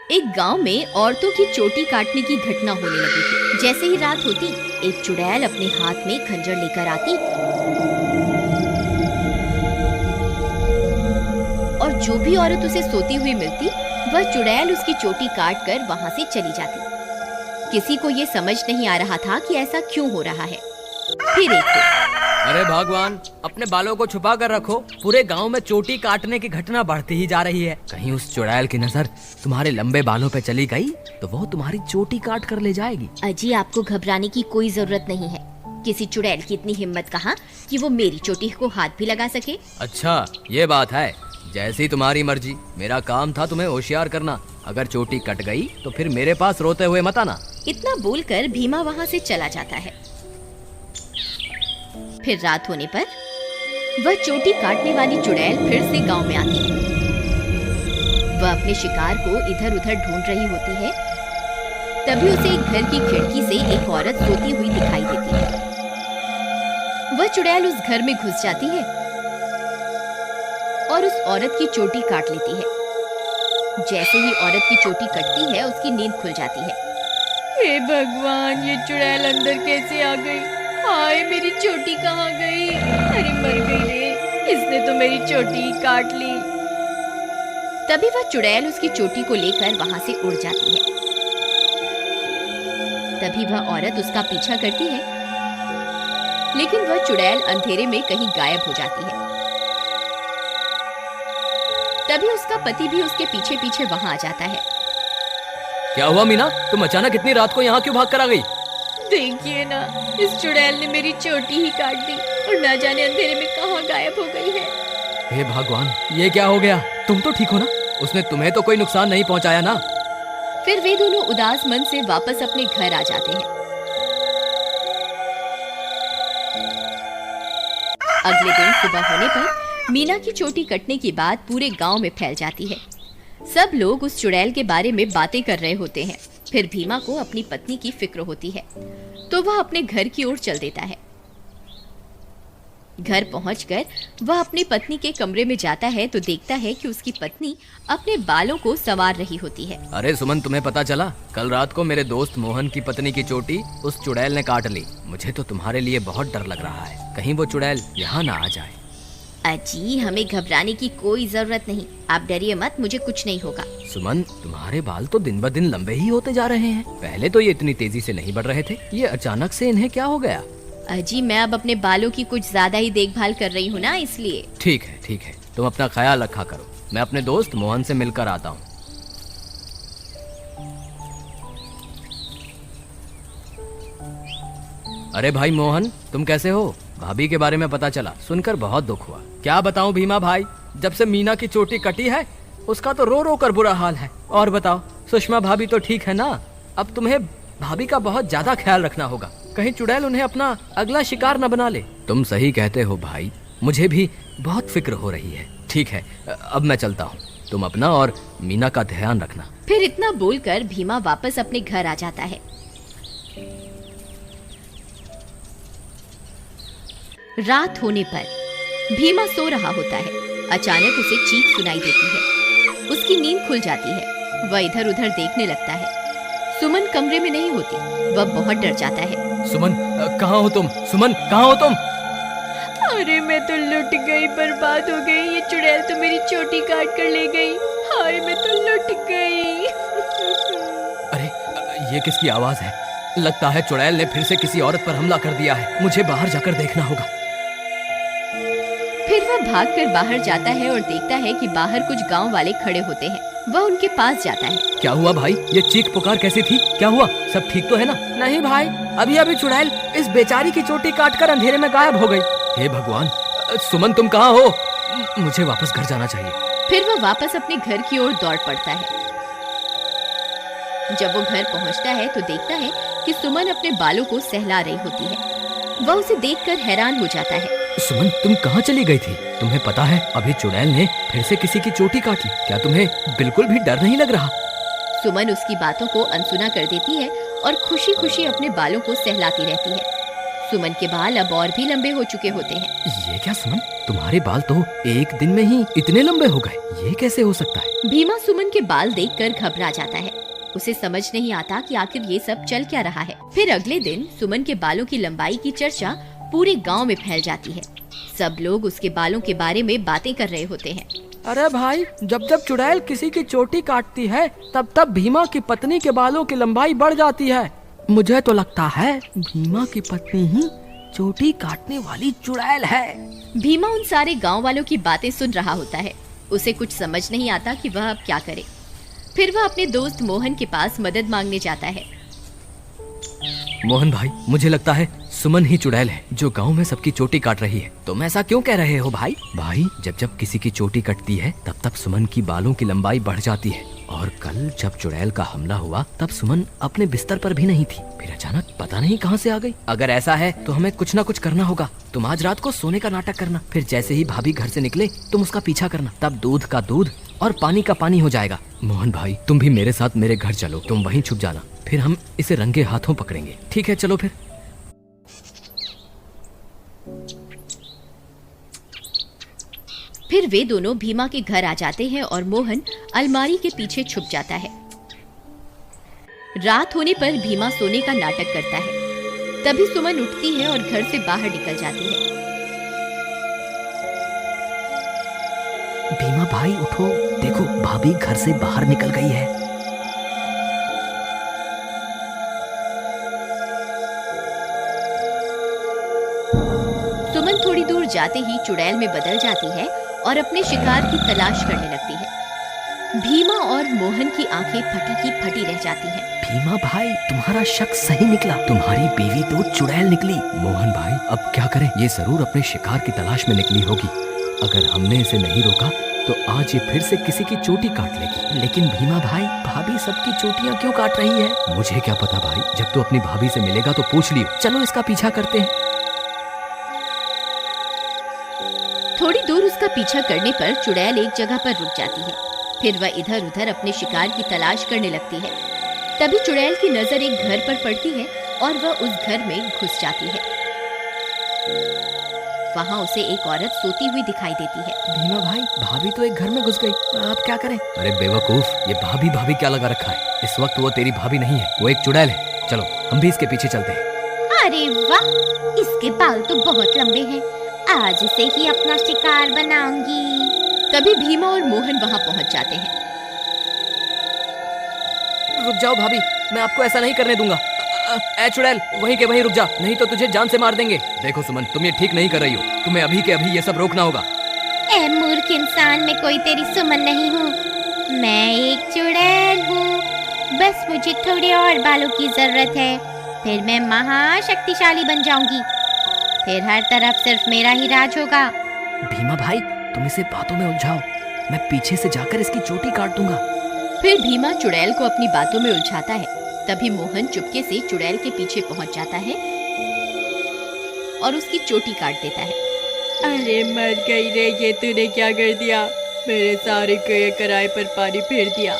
एक गांव में औरतों की चोटी काटने की घटना होने लगी थी। जैसे ही रात होती, एक चुड़ैल अपने हाथ में खंजर लेकर आती और जो भी औरत उसे सोती हुई मिलती, वह चुड़ैल उसकी चोटी काट कर वहां से चली जाती। किसी को ये समझ नहीं आ रहा था कि ऐसा क्यों हो रहा है। फिर एक दिन, अरे भगवान, अपने बालों को छुपा कर रखो। पूरे गांव में चोटी काटने की घटना बढ़ती ही जा रही है। कहीं उस चुड़ैल की नजर तुम्हारे लंबे बालों पे चली गई तो वो तुम्हारी चोटी काट कर ले जाएगी। अजी, आपको घबराने की कोई जरूरत नहीं है। किसी चुड़ैल की इतनी हिम्मत कहाँ कि वो मेरी चोटी को हाथ भी लगा सके। अच्छा, ये बात है। जैसी तुम्हारी मर्जी। मेरा काम था तुम्हें होशियार करना। अगर चोटी कट गई तो फिर मेरे पास रोते हुए मत आना। इतना बोलकर भीमा वहाँ से चला जाता है। फिर रात होने पर वह चोटी काटने वाली चुड़ैल फिर से गांव में आती है। वह अपने शिकार को इधर उधर ढूंढ रही होती है। तभी उसे एक घर की खिड़की से एक औरत सोती हुई दिखाई देती है। वह चुड़ैल उस घर में घुस जाती है और उस औरत की चोटी काट लेती है। जैसे ही औरत की चोटी कटती है, उसकी नींद खुल जाती है। हे भगवान, ये चुड़ैल अंदर कैसे आ गई? हाय, मेरी चोटी कहाँ गई? अरे मर गई रे, इसने तो मेरी चोटी काट ली। तभी वह चुड़ैल उसकी चोटी को लेकर वहां से उड़ जाती है। तभी वह औरत उसका पीछा करती है, लेकिन वह चुड़ैल अंधेरे में कहीं गायब हो जाती है। तभी उसका पति भी उसके पीछे पीछे वहां आ जाता है। क्या हुआ मीना, तुम अचानक इतनी रात को यहाँ क्यों भाग कर आ गई? देखिए ना, इस चुड़ैल ने मेरी चोटी ही काट दी और ना जाने अंधेरे में कहाँ गायब हो गई है। हे भगवान, ये क्या हो गया? तुम तो ठीक हो ना? उसने तुम्हें तो कोई नुकसान नहीं पहुंचाया ना? फिर वे दोनों उदास मन से वापस अपने घर आ जाते हैं। अगले दिन सुबह होने पर मीना की चोटी कटने की बात पूरे गांव में फैल जाती है। सब लोग उस चुड़ैल के बारे में बातें कर रहे होते हैं। फिर भीमा को अपनी पत्नी की फिक्र होती है, तो वह अपने घर की ओर चल देता है। घर पहुंचकर वह अपनी पत्नी के कमरे में जाता है तो देखता है कि उसकी पत्नी अपने बालों को संवार रही होती है। अरे सुमन, तुम्हें पता चला? कल रात को मेरे दोस्त मोहन की पत्नी की चोटी उस चुड़ैल ने काट ली। मुझे तो तुम्हारे लिए बहुत डर लग रहा है, कहीं वो चुड़ैल यहाँ ना आ जाए। अजी, हमें घबराने की कोई जरूरत नहीं। आप डरिए मत, मुझे कुछ नहीं होगा। सुमन, तुम्हारे बाल तो दिन ब दिन लंबे ही होते जा रहे हैं। पहले तो ये इतनी तेजी से नहीं बढ़ रहे थे। ये अचानक से इन्हें क्या हो गया? अजी, मैं अब अपने बालों की कुछ ज्यादा ही देखभाल कर रही हूँ ना, इसलिए। ठीक है, ठीक है, तुम अपना ख्याल रखा करो। मैं अपने दोस्त मोहन से मिलकर आता हूँ। अरे भाई मोहन, तुम कैसे हो? भाभी के बारे में पता चला, सुनकर बहुत दुख हुआ। क्या बताऊं भीमा भाई, जब से मीना की चोटी कटी है उसका तो रो रो कर बुरा हाल है। और बताओ, सुषमा भाभी तो ठीक है ना? अब तुम्हें भाभी का बहुत ज्यादा ख्याल रखना होगा, कहीं चुड़ैल उन्हें अपना अगला शिकार न बना ले। तुम सही कहते हो भाई, मुझे भी बहुत फिक्र हो रही है। ठीक है, अब मैं चलता हूँ। तुम अपना और मीना का ध्यान रखना। फिर इतना बोलकर भीमा वापस अपने घर आ जाता है। रात होने पर भीमा सो रहा होता है। अचानक उसे चीख सुनाई देती है। उसकी नींद खुल जाती है। वह इधर उधर देखने लगता है। सुमन कमरे में नहीं होती। वह बहुत डर जाता है। सुमन, कहाँ हो तुम? सुमन, कहाँ हो तुम? अरे मैं तो लुट गई, बर्बाद हो गई। ये चुड़ैल तो मेरी चोटी काट कर ले गई। हाय, मैं तो लुट गई। अरे, ये किसकी आवाज है? लगता है चुड़ैल ने फिर से किसी औरत पर हमला कर दिया है। मुझे बाहर जाकर देखना होगा। फिर वह भागकर बाहर जाता है और देखता है कि बाहर कुछ गांव वाले खड़े होते हैं। वह उनके पास जाता है। क्या हुआ भाई? ये चीख पुकार कैसी थी? क्या हुआ? सब ठीक तो है ना? नहीं भाई, अभी अभी चुड़ैल इस बेचारी की चोटी काटकर अंधेरे में गायब हो गई। हे भगवान, सुमन तुम कहाँ हो? मुझे वापस घर जाना चाहिए। फिर वह वापस अपने घर की ओर दौड़ पड़ता है। जब वो घर पहुंचता है तो देखता है कि सुमन अपने बालों को सहला रही होती है। वह उसे देखकर हैरान हो जाता है। सुमन, तुम कहाँ चली गई थी? तुम्हें पता है अभी चुड़ैल ने फिर से किसी की चोटी काटी। क्या तुम्हें बिल्कुल भी डर नहीं लग रहा? सुमन उसकी बातों को अनसुना कर देती है और खुशी खुशी अपने बालों को सहलाती रहती है। सुमन के बाल अब और भी लंबे हो चुके होते हैं। ये क्या सुमन, तुम्हारे बाल तो एक दिन में ही इतने लंबे हो गए? ये कैसे हो सकता है? भीमा सुमन के बाल देखकर घबरा जाता है। उसे समझ नहीं आता कि आखिर ये सब चल क्या रहा है। फिर अगले दिन सुमन के बालों की लंबाई की चर्चा पूरे गांव में फैल जाती है। सब लोग उसके बालों के बारे में बातें कर रहे होते हैं। अरे भाई, जब जब चुड़ैल किसी की चोटी काटती है तब तब भीमा की पत्नी के बालों की लंबाई बढ़ जाती है। मुझे तो लगता है भीमा की पत्नी ही चोटी काटने वाली चुड़ैल है। भीमा उन सारे गांव वालों की बातें सुन रहा होता है। उसे कुछ समझ नहीं आता कि वह अब क्या करे। फिर वह अपने दोस्त मोहन के पास मदद मांगने जाता है। मोहन भाई, मुझे लगता है सुमन ही चुड़ैल है जो गांव में सबकी चोटी काट रही है। तुम ऐसा क्यों कह रहे हो भाई? भाई, जब जब किसी की चोटी कटती है तब तब सुमन की बालों की लंबाई बढ़ जाती है। और कल जब चुड़ैल का हमला हुआ तब सुमन अपने बिस्तर पर भी नहीं थी। फिर अचानक पता नहीं कहां से आ गई। अगर ऐसा है तो हमें कुछ ना कुछ करना होगा। तुम आज रात को सोने का नाटक करना, फिर जैसे ही भाभी घर से निकले तुम उसका पीछा करना। तब दूध का दूध और पानी का पानी हो जाएगा। मोहन भाई, तुम भी मेरे साथ मेरे घर चलो। तुम वहीं छुप जाना, फिर हम इसे रंगे हाथों पकड़ेंगे। ठीक है, चलो फिर। फिर वे दोनों भीमा के घर आ जाते हैं और मोहन अलमारी के पीछे छुप जाता है। रात होने पर भीमा सोने का नाटक करता है। तभी सुमन उठती है और घर से बाहर निकल जाती है। भीमा भाई उठो, देखो भाभी घर से बाहर निकल गई है। सुमन थोड़ी दूर जाते ही चुड़ैल में बदल जाती है और अपने शिकार की तलाश करने लगती है। भीमा और मोहन की आंखें फटी की फटी रह जाती हैं। भीमा भाई, तुम्हारा शक सही निकला। तुम्हारी बीवी तो चुड़ैल निकली। मोहन भाई, अब क्या करें? ये जरूर अपने शिकार की तलाश में निकली होगी। अगर हमने इसे नहीं रोका तो आज ये फिर से किसी की चोटी काट लेगी। लेकिन भीमा भाई, भाभी सबकी चोटियां क्यों काट रही है? मुझे क्या पता भाई, जब तू अपनी भाभी से मिलेगा तो पूछ लियो। चलो इसका पीछा करते हैं। थोड़ी दूर उसका पीछा करने पर चुड़ैल एक जगह पर रुक जाती है। फिर वह इधर उधर अपने शिकार की तलाश करने लगती है। तभी चुड़ैल की नजर एक घर पर पड़ती है और वह उस घर में घुस जाती है। वहाँ उसे एक औरत सोती हुई दिखाई देती है। भीमा भाई, भाभी तो एक घर में घुस गई, अब क्या करें? अरे बेवकूफ, ये भाभी भाभी क्या लगा रखा है? इस वक्त वो तेरी भाभी नहीं है, वो एक चुड़ैल है। चलो हम भी इसके पीछे चलते हैं। अरे वाह, इसके बाल तो बहुत लंबे हैं। आज इसे ही अपना शिकार बनाऊंगी। तभी भीमा और मोहन वहाँ पहुँच जाते हैं। रुक जाओ भाभी, मैं आपको ऐसा नहीं करने दूंगा। ए चुड़ैल, वहीं के वहीं रुक जा, नहीं तो तुझे जान से मार देंगे। देखो सुमन, तुम ये ठीक नहीं कर रही हो। तुम्हें अभी के अभी ये सब रोकना होगा। ए मूर्ख इंसान, मैं कोई तेरी सुमन नहीं हूँ। मैं एक चुड़ैल हूँ। बस मुझे थोड़े और बालों की जरूरत है, फिर मैं महाशक्तिशाली बन जाऊंगी। फिर हर तरफ सिर्फ मेरा ही राज होगा। भीमा भाई, तुम इसे बातों में उलझाओ, मैं पीछे से जाकर इसकी चोटी काट दूंगा। फिर भीमा चुड़ैल को अपनी बातों में उलझाता है। तभी मोहन चुपके से चुड़ैल के पीछे पहुंच जाता है और उसकी चोटी काट देता है। अरे मर गई रे, ये तूने क्या कर दिया? मेरे सारे कराए पर पानी फेर दिया।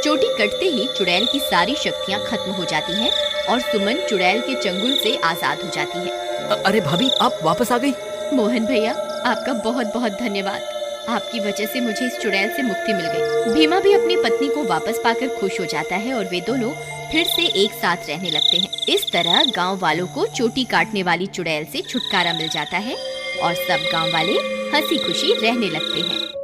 चोटी कटते ही चुड़ैल की सारी शक्तियां खत्म हो जाती हैं और सुमन चुड़ैल के चंगुल से आजाद हो जाती है। अरे भाभी, आप वापस आ गई? मोहन भैया, आपका बहुत बहुत धन्यवाद। आपकी वजह से मुझे इस चुड़ैल से मुक्ति मिल गई। भीमा भी अपनी पत्नी को वापस पाकर खुश हो जाता है और वे दोनों फिर से एक साथ रहने लगते हैं। इस तरह गांव वालों को चोटी काटने वाली चुड़ैल से छुटकारा मिल जाता है और सब गांव वाले हंसी खुशी रहने लगते हैं।